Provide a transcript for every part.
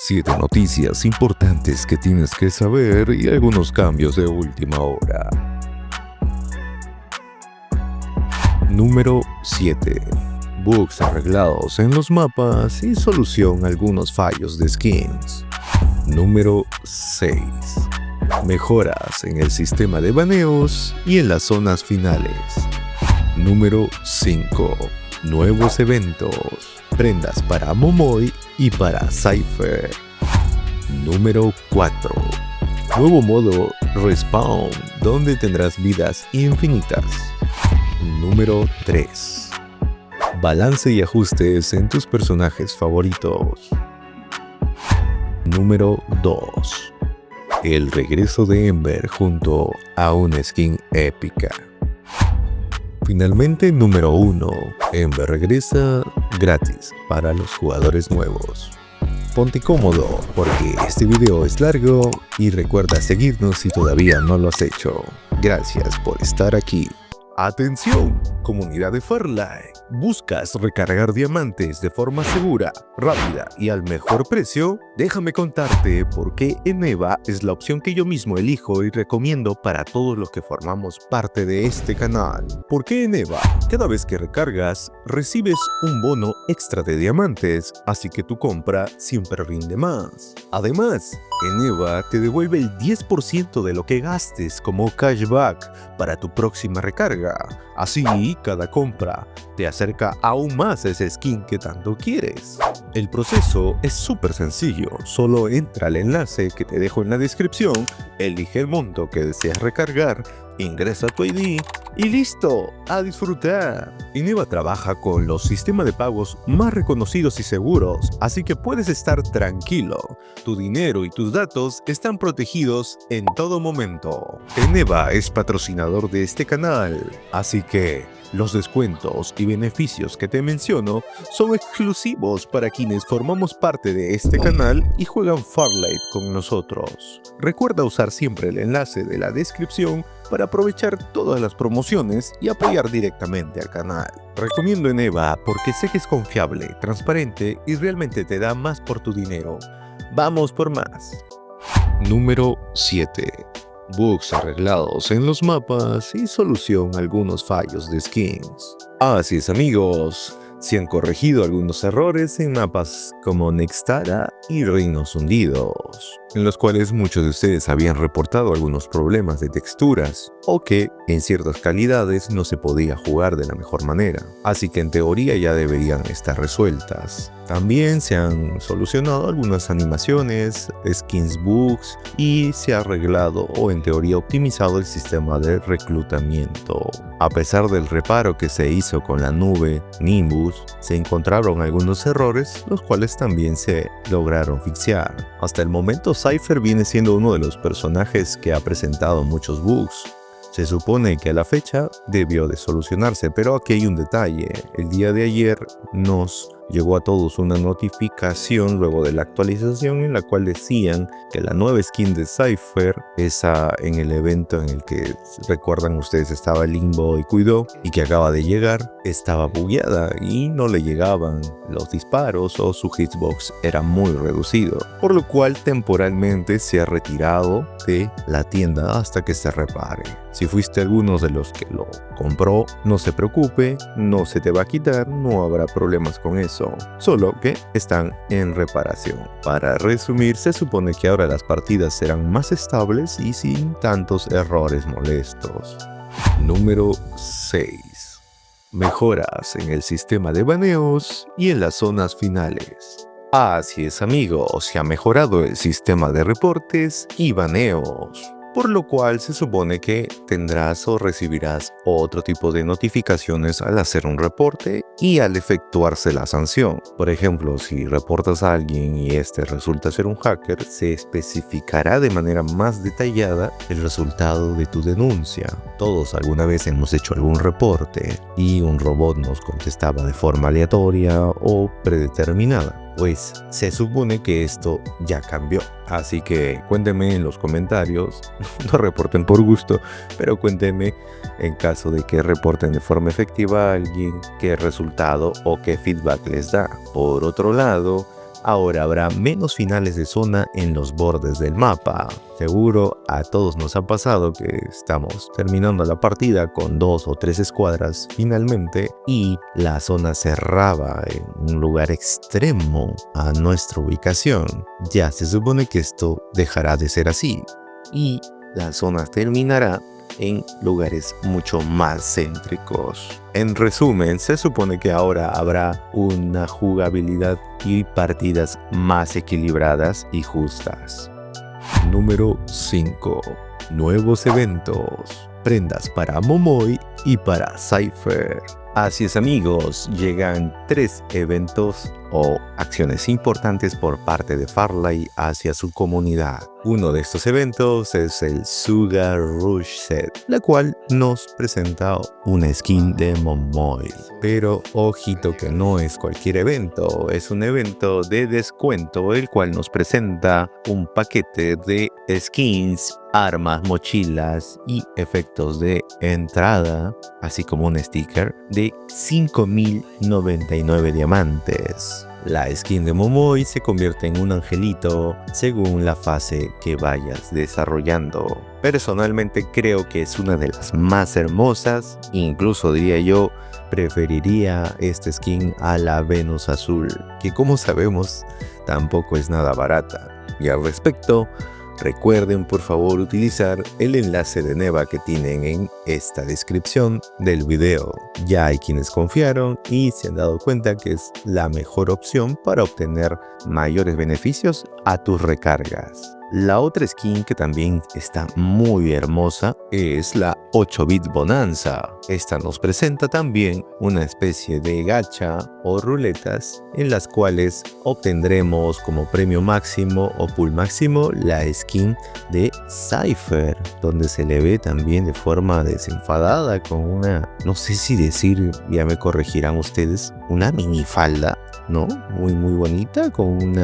7 noticias importantes que tienes que saber y algunos cambios de última hora. Número 7. Bugs arreglados en los mapas y solución a algunos fallos de skins. Número 6. Mejoras en el sistema de baneos y en las zonas finales. Número 5. Nuevos eventos. Prendas para Momoi y para Cypher. Número 4. Nuevo modo Respawn, donde tendrás vidas infinitas. Número 3. Balance y ajustes en tus personajes favoritos. Número 2. El regreso de Ember junto a una skin épica. Finalmente, número 1. Ember regresa gratis para los jugadores nuevos. Ponte cómodo porque este video es largo y recuerda seguirnos si todavía no lo has hecho. Gracias por estar aquí. ¡Atención! Comunidad de Farlight. ¿Buscas recargar diamantes de forma segura, rápida y al mejor precio? Déjame contarte por qué Eneba es la opción que yo mismo elijo y recomiendo para todos los que formamos parte de este canal. ¿Por qué Eneba? Cada vez que recargas, recibes un bono extra de diamantes, así que tu compra siempre rinde más. Además, Eneba te devuelve el 10% de lo que gastes como cashback para tu próxima recarga. Así, cada compra te acerca aún más a ese skin que tanto quieres. El proceso es súper sencillo, solo entra al enlace que te dejo en la descripción, elige el monto que deseas recargar, ingresa tu ID y listo, a disfrutar. Eneba trabaja con los sistemas de pagos más reconocidos y seguros, así que puedes estar tranquilo. Tu dinero y tus datos están protegidos en todo momento. Eneba es patrocinador de este canal, así que los descuentos y beneficios que te menciono son exclusivos para quienes formamos parte de este canal y juegan Farlight con nosotros. Recuerda usar siempre el enlace de la descripción para aprovechar todas las promociones y apoyar directamente al canal. Recomiendo Eneba porque sé que es confiable, transparente y realmente te da más por tu dinero. ¡Vamos por más! Número 7. Bugs arreglados en los mapas y solución a algunos fallos de skins. Así es, amigos, se han corregido algunos errores en mapas como Nextara y Reinos Hundidos, en los cuales muchos de ustedes habían reportado algunos problemas de texturas o que en ciertas calidades no se podía jugar de la mejor manera, así que en teoría ya deberían estar resueltas. También se han solucionado algunas animaciones, skins bugs y se ha arreglado o en teoría optimizado el sistema de reclutamiento. A pesar del reparo que se hizo con la nube Nimbus, se encontraron algunos errores, los cuales también se lograron fixear. Hasta el momento Cypher viene siendo uno de los personajes que ha presentado muchos bugs. Se supone que a la fecha debió de solucionarse, pero aquí hay un detalle. El día de ayer nos llegó a todos una notificación luego de la actualización en la cual decían que la nueva skin de Cypher, esa en el evento en el que recuerdan ustedes estaba Limbo y Cuidó y que acaba de llegar, estaba bugueada y no le llegaban los disparos o su hitbox era muy reducido, por lo cual temporalmente se ha retirado de la tienda hasta que se repare. Si fuiste alguno de los que lo compró, no se preocupe, no se te va a quitar, no habrá problemas con eso. Solo que están en reparación. Para resumir, se supone que ahora las partidas serán más estables y sin tantos errores molestos. Número 6. Mejoras en el sistema de baneos y en las zonas finales. Así es, amigos, se ha mejorado el sistema de reportes y baneos, por lo cual se supone que tendrás o recibirás otro tipo de notificaciones al hacer un reporte y al efectuarse la sanción. Por ejemplo, si reportas a alguien y este resulta ser un hacker, se especificará de manera más detallada el resultado de tu denuncia. Todos alguna vez hemos hecho algún reporte y un robot nos contestaba de forma aleatoria o predeterminada. Pues se supone que esto ya cambió. Así que cuéntenme en los comentarios, no reporten por gusto, pero cuéntenme en caso de que reporten de forma efectiva a alguien qué resultado o qué feedback les da. Por otro lado, Ahora habrá menos finales de zona en los bordes del mapa. Seguro a todos nos ha pasado que estamos terminando la partida con 2 o 3 escuadras finalmente y la zona cerraba en un lugar extremo a nuestra ubicación. Ya se supone que esto dejará de ser así y la zona terminará en lugares mucho más céntricos. En resumen, se supone que ahora habrá una jugabilidad y partidas más equilibradas y justas. Número 5. Nuevos eventos. Prendas para Momoi y para Cypher. Así es, amigos, llegan 3 eventos o acciones importantes por parte de Farlight hacia su comunidad. Uno de estos eventos es el Sugar Rush Set, la cual nos presenta una skin de Momoi. Pero ojito que no es cualquier evento, es un evento de descuento el cual nos presenta un paquete de skins, armas, mochilas y efectos de entrada, así como un sticker de 5.099 diamantes. La skin de Momoi se convierte en un angelito según la fase que vayas desarrollando. Personalmente creo que es una de las más hermosas, incluso diría yo, preferiría esta skin a la Venus azul, que como sabemos tampoco es nada barata. Y al respecto, recuerden por favor utilizar el enlace de Neva que tienen en esta descripción del video. Ya hay quienes confiaron y se han dado cuenta que es la mejor opción para obtener mayores beneficios a tus recargas. La otra skin que también está muy hermosa es la 8-bit Bonanza. Esta nos presenta también una especie de gacha o ruletas en las cuales obtendremos como premio máximo o pool máximo la skin de Cypher, donde se le ve también de forma desenfadada con una, no sé si decir, ya me corregirán ustedes, una minifalda, ¿no? Muy bonita con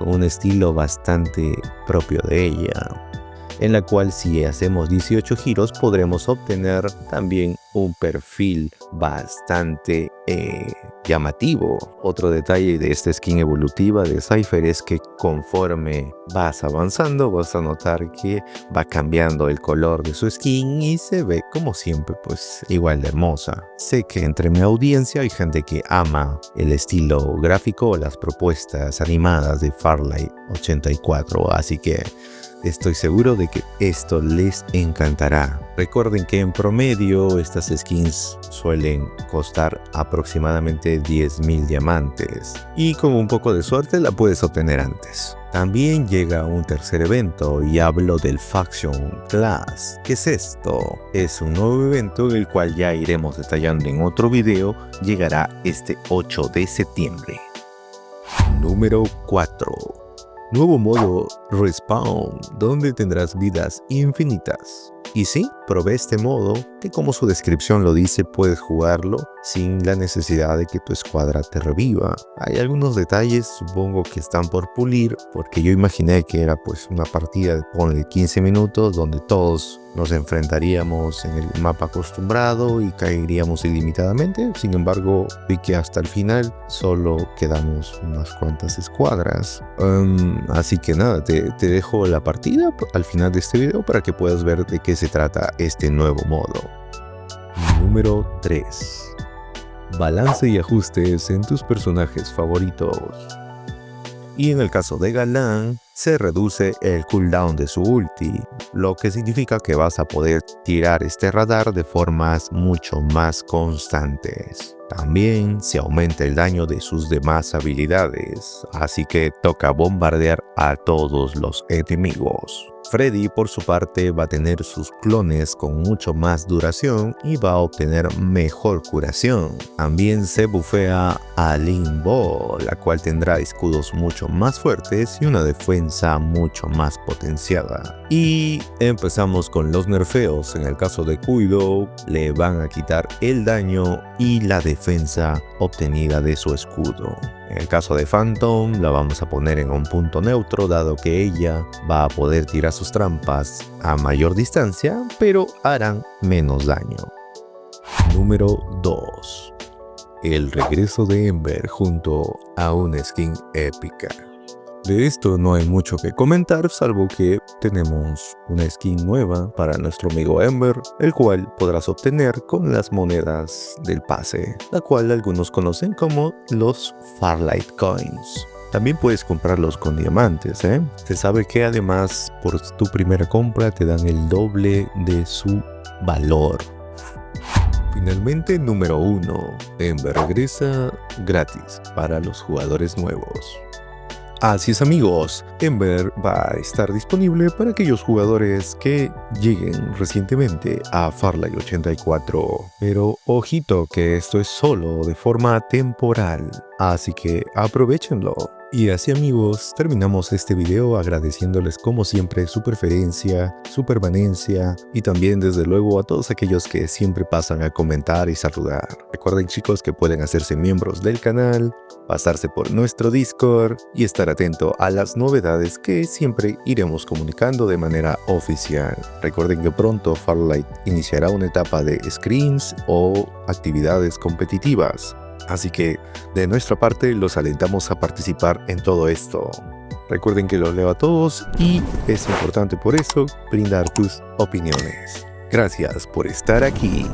un estilo bastante propio de ella, en la cual si hacemos 18 giros podremos obtener también un perfil bastante llamativo. Otro detalle de esta skin evolutiva de Cypher es que conforme vas avanzando vas a notar que va cambiando el color de su skin y se ve como siempre pues igual de hermosa. Sé que entre mi audiencia hay gente que ama el estilo gráfico o las propuestas animadas de Farlight 84, así que estoy seguro de que esto les encantará. Recuerden que en promedio estas skins suelen costar aproximadamente 10.000 diamantes y con un poco de suerte la puedes obtener antes. También llega un tercer evento y hablo del Faction Class. ¿Qué es esto? Es un nuevo evento el cual ya iremos detallando en otro video. Llegará este 8 de septiembre. Número 4. Nuevo modo Respawn, donde tendrás vidas infinitas. Y sí, probé este modo que como su descripción lo dice puedes jugarlo sin la necesidad de que tu escuadra te reviva. Hay algunos detalles supongo que están por pulir porque yo imaginé que era pues una partida de 15 minutos donde todos nos enfrentaríamos en el mapa acostumbrado y caeríamos ilimitadamente. Sin embargo, vi que hasta el final solo quedamos unas cuantas escuadras. Así que nada, te dejo la partida al final de este video para que puedas ver de qué se trata este nuevo modo. Número 3. Balance y ajustes en tus personajes favoritos. Y en el caso de Galán, se reduce el cooldown de su ulti, lo que significa que vas a poder tirar este radar de formas mucho más constantes. También se aumenta el daño de sus demás habilidades, así que toca bombardear a todos los enemigos. Freddy por su parte va a tener sus clones con mucho más duración y va a obtener mejor curación. También se bufea a Limbo, la cual tendrá escudos mucho más fuertes y una defensa mucho más potenciada. Y empezamos con los nerfeos. En el caso de Cuido le van a quitar el daño y la defensa obtenida de su escudo. En el caso de Phantom la vamos a poner en un punto neutro, dado que ella va a poder tirar sus trampas a mayor distancia, pero harán menos daño. Número 2. el regreso de Ember junto a una skin épica. De esto no hay mucho que comentar, salvo que tenemos una skin nueva para nuestro amigo Ember, el cual podrás obtener con las monedas del pase, la cual algunos conocen como los Farlight Coins. También puedes comprarlos con diamantes, Se sabe que además por tu primera compra te dan el doble de su valor. Finalmente, número 1. Ember regresa gratis para los jugadores nuevos. Así es, amigos, Ember va a estar disponible para aquellos jugadores que lleguen recientemente a Farlight 84. Pero ojito que esto es solo de forma temporal, así que aprovechenlo. Y así, amigos, terminamos este video agradeciéndoles como siempre su preferencia, su permanencia y también desde luego a todos aquellos que siempre pasan a comentar y saludar. Recuerden, chicos, que pueden hacerse miembros del canal, pasarse por nuestro Discord y estar atento a las novedades que siempre iremos comunicando de manera oficial. Recuerden que pronto Farlight iniciará una etapa de screens o actividades competitivas. Así que, de nuestra parte, los alentamos a participar en todo esto. Recuerden que los leo a todos y es importante por eso brindar tus opiniones. Gracias por estar aquí.